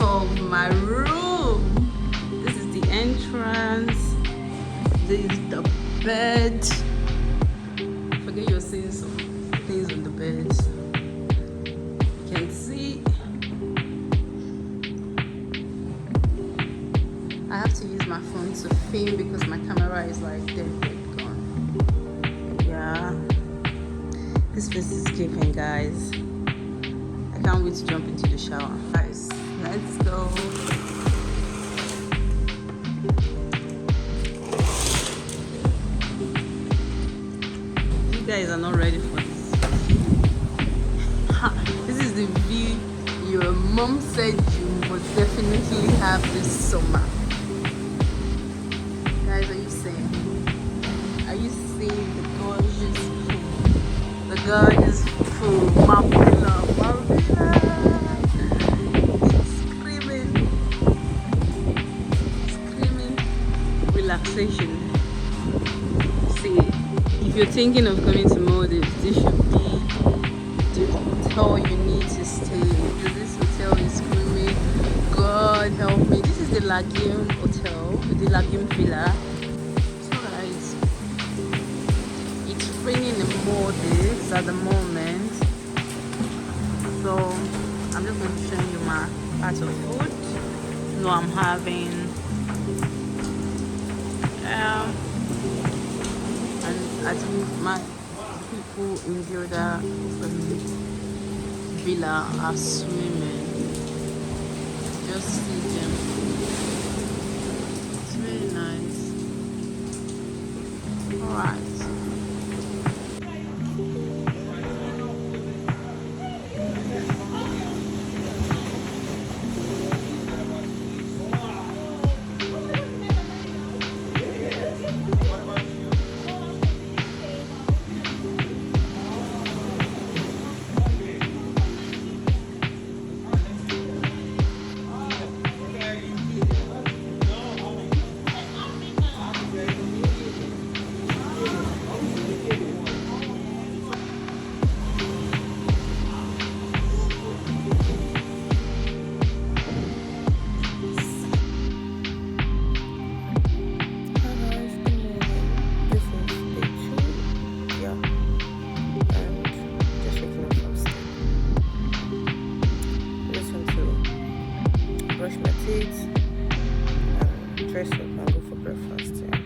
of my room. This is the entrance. This is the bed. Forget you're seeing some things on the bed. You can see. I have to use my phone to film because my camera is like dead gone. Yeah. This place is giving, guys. I can't wait to jump into the shower. Guys, let's go. You guys are not ready for this. This is the view your mom said you must definitely have this summer. Guys, are you seeing? Are you seeing the gorgeous pool? The gorgeous pool. Mavila. Screaming relaxation. See, if you're thinking of coming to Maldives, this should be the hotel you need to stay. Because this hotel is screaming, God help me. This is the Lagoon Hotel, the Lagoon Villa. So guys, it's raining in Maldives at the moment. So I'm just going to show you my part of food. No, I'm having and I think my people in the other villa are swimming. Just see them. It's really nice. Alright. Brush my teeth and dress up and go for breakfast. Yeah.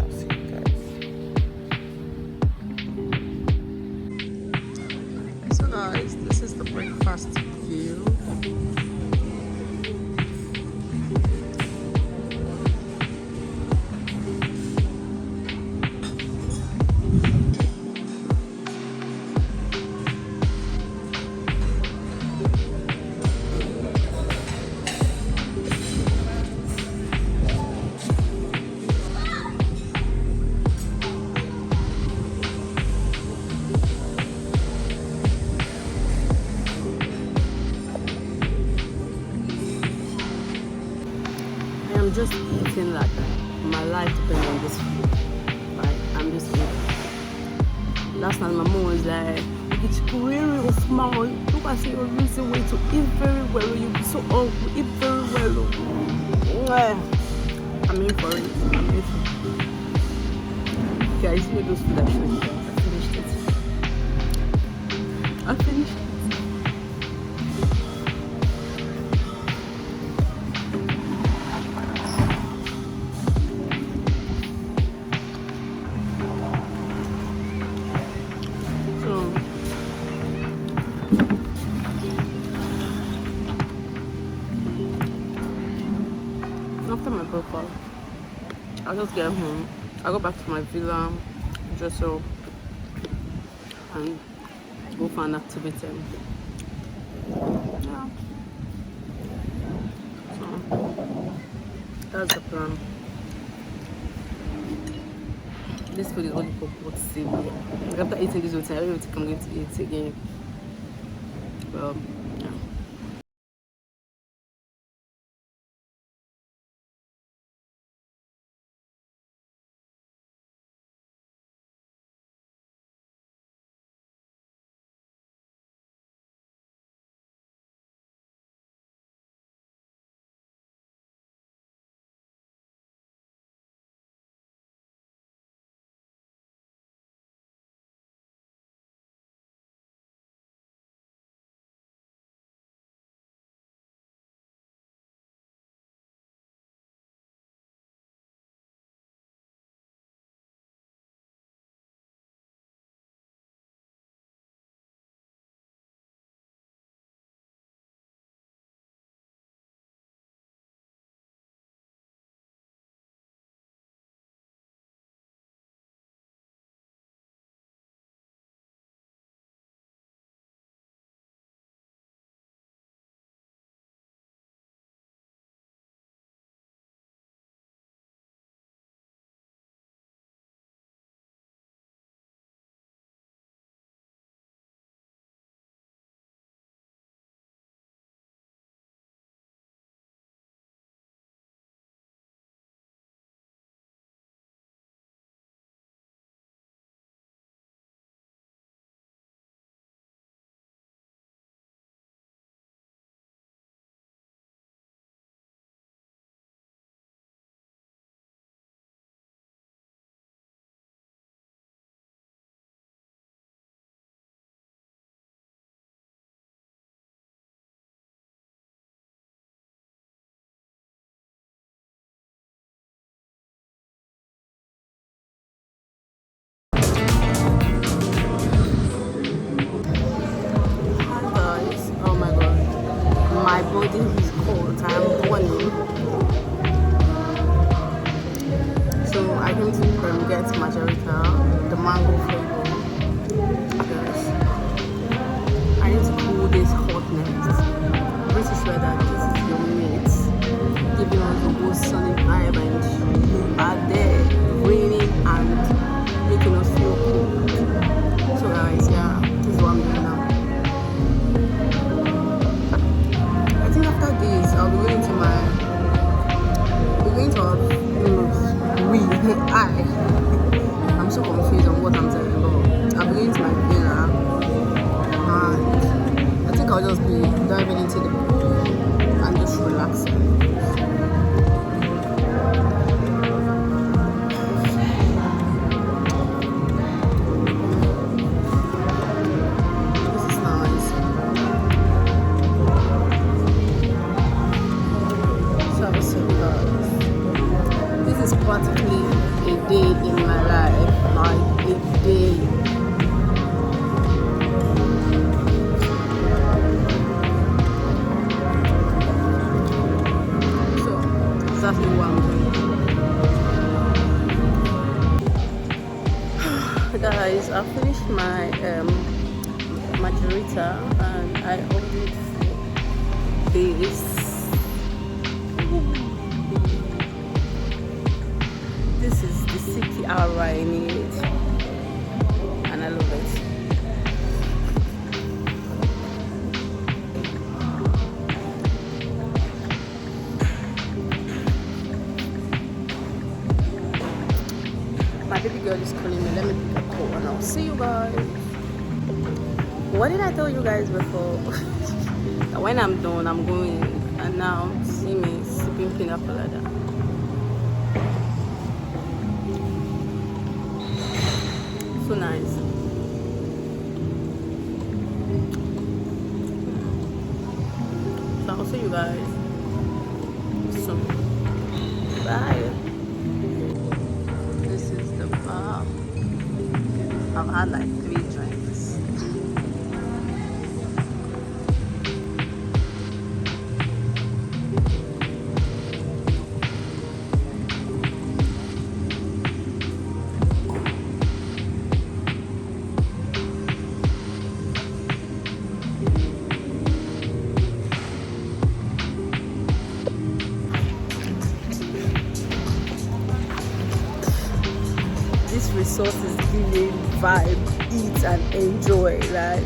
I'll see you guys. So guys, this is the breakfast view. I'm just eating like my life depends on this food. Right? I'm just eating. Last night my mom was like, it's really small. Look at your reason way to eat very well. You'll be so hungry. Eat very well. I'm in for it. I'm in for it. Guys, you know those food I showed you. I finished it. I finished it. After my breakfast, I'll just get home. I'll go back to my villa, dress up, and go for an activity. Yeah. So, that's the plan. This food is only for what savory. After eating this hotel, I don't think I'm going to eat again. Well, yeah. get margarita, the mango flavor. Because I need to cool this hotness. British weather, this is your mate, giving us the whole sunny vibe, and you are there, raining and making us feel cold. So guys, yeah, this is what I'm doing now. I think after this, I'll be going to I'm so confused on what I'm saying, but I'll be going to my villa, and I think I'll just be diving into the pool and just relaxing. Practically a day in my life, like a day. So exactly what I'm doing. Guys, I finished my margarita and I ordered this. This is the CPR I need, and I love it. My baby girl is calling me. Let me pick a call and I'll see you guys. What did I tell you guys before? That when I'm done, I'm going, and now see me sipping pina colada. So nice. So I'll see you guys soon. Bye. This is the bar. I've had like 3 drinks. This resort is giving vibe, eat and enjoy, like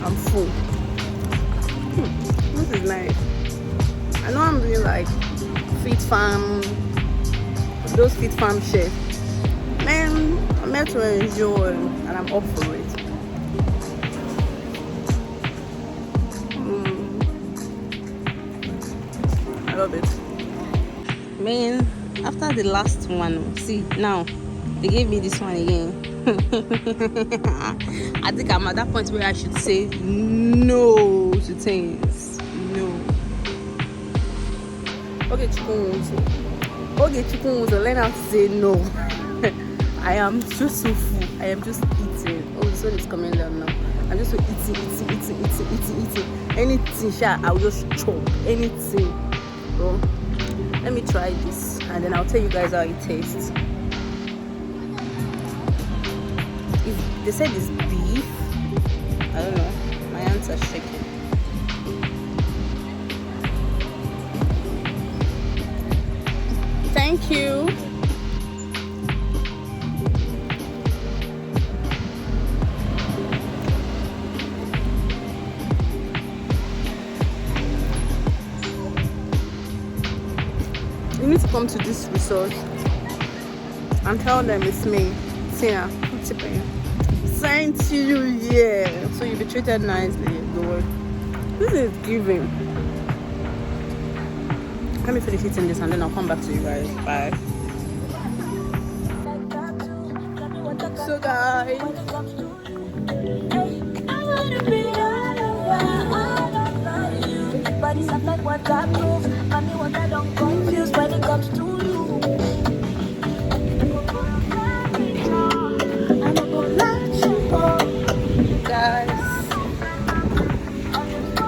I'm full. This is nice. I know I'm doing like fit farm, those fit farm shit. Man, I'm meant to enjoy and I'm up for it. I love it. Man, after the last one, see now they gave me this one again. I think I'm at that point where I should say no to things. No. Okay, chicken, learn how to say no. I am just so full. I am just eating. Oh, the sun is coming down now. I'm just so eating. Anything, sha, I'll just chop. Anything. So, let me try this and then I'll tell you guys how it tastes. They said it's beef. I don't know. My hands are shaking. Thank you. You need to come to this resort and tell them it's me, Tina. Sent to you, yeah. So you'll be treated nicely. Lord. This is giving. Let me finish eating this and then I'll come back to you guys. Bye. So guys, but it's like what I prove. Mommy, what I don't confuse when it comes to you. I'm gonna let you go. Guys,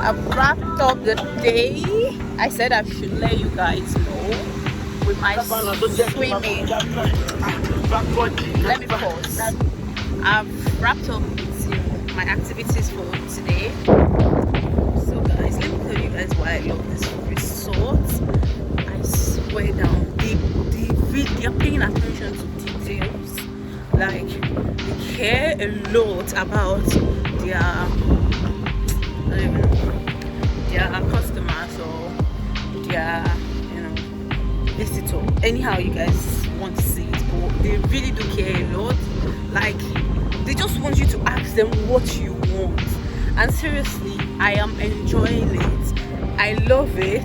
I've wrapped up the day. I said I should let you guys know with my swimming. Let me pause. I've wrapped up with my activities for today. So guys, let me tell you guys why I love this resort. I swear down, they're paying attention to details. Like, they care a lot about their customers or their visitor. Anyhow you guys want to see it, but they really do care a lot. Like, they just want you to ask them what you want, and seriously, I am enjoying it. I love it.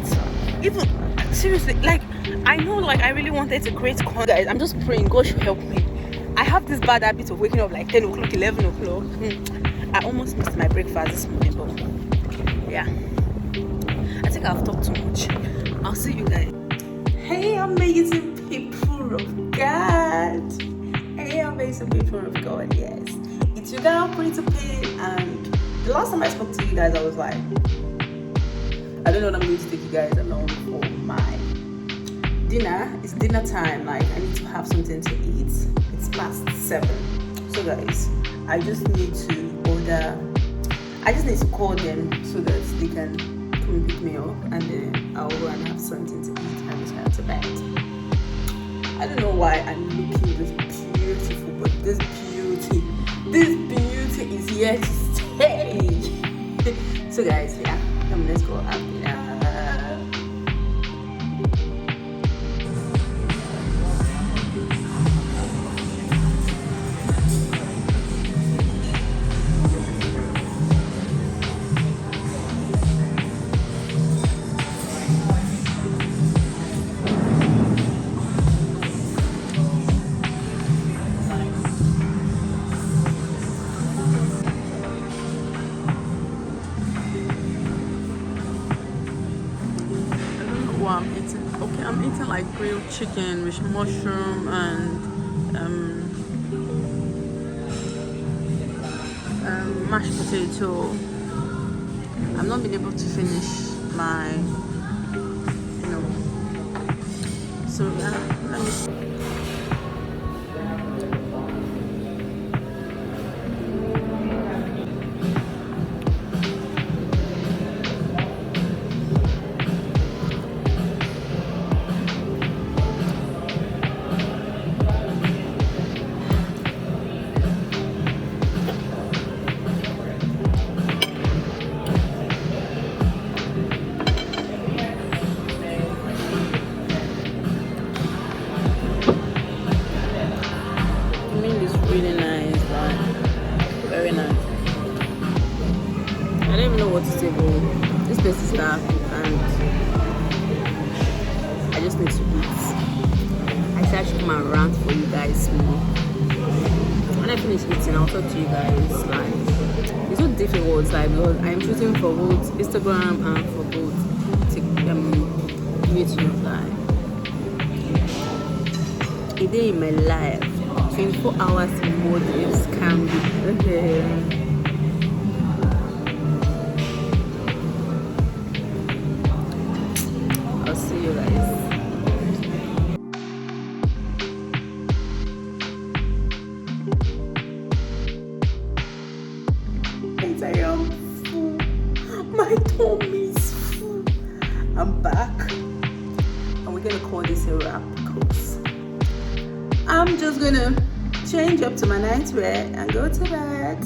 Even seriously, like, I know, like, I really wanted to create content, guys. I'm just praying God should help me. I have this bad habit of waking up like 10 o'clock, 11 o'clock. I almost missed my breakfast this morning, but yeah, I think I've talked too much. I'll see you guys. Hey, amazing people of God. Hey, amazing people of God. Yes, it's your girl Pretty Pin, and the last time I spoke to you guys, I was like, I don't know what I'm going to take you guys along for my dinner. It's dinner time. Like, I need to have something to eat. It's past 7. So guys, I just need to call them so that they can come and pick me up, and then I'll go and have something to eat and return to bed. I don't know why I'm looking this beautiful, but this beauty is here to stay. So guys, yeah, come, let's go have dinner. What I'm eating. Okay, I'm eating like grilled chicken with mushroom and mashed potato. I've not been able to finish my, so yeah, let me see. Really nice, like, very nice. I don't even know what to say, but this place is dark and I just need to eat. I said I should come and rant for you guys more. When I finish eating, I'll talk to you guys. Like, it's so difficult, like, because I'm shooting for both Instagram and for both YouTube. Like, a day in my life, 24 hours in Maldives can be I'll see you guys. I am full. My tummy is full. I'm back, and we're gonna call this a wrap because I'm just gonna change up to my nightwear and go to bed.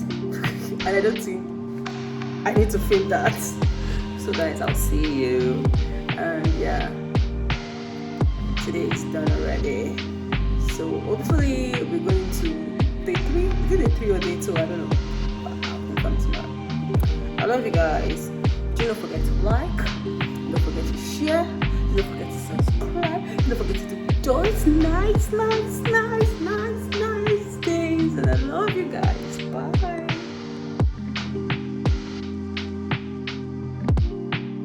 And I don't think I need to film that. So guys, I'll see you. And yeah, today is done already. So hopefully we're going to day 3. Is it day 3 or day 2? I don't know. I'll confirm tomorrow. I love you guys. Do not forget to like. Don't forget to share. Don't forget to subscribe. Don't forget to do those nice things. And I love you guys. Bye.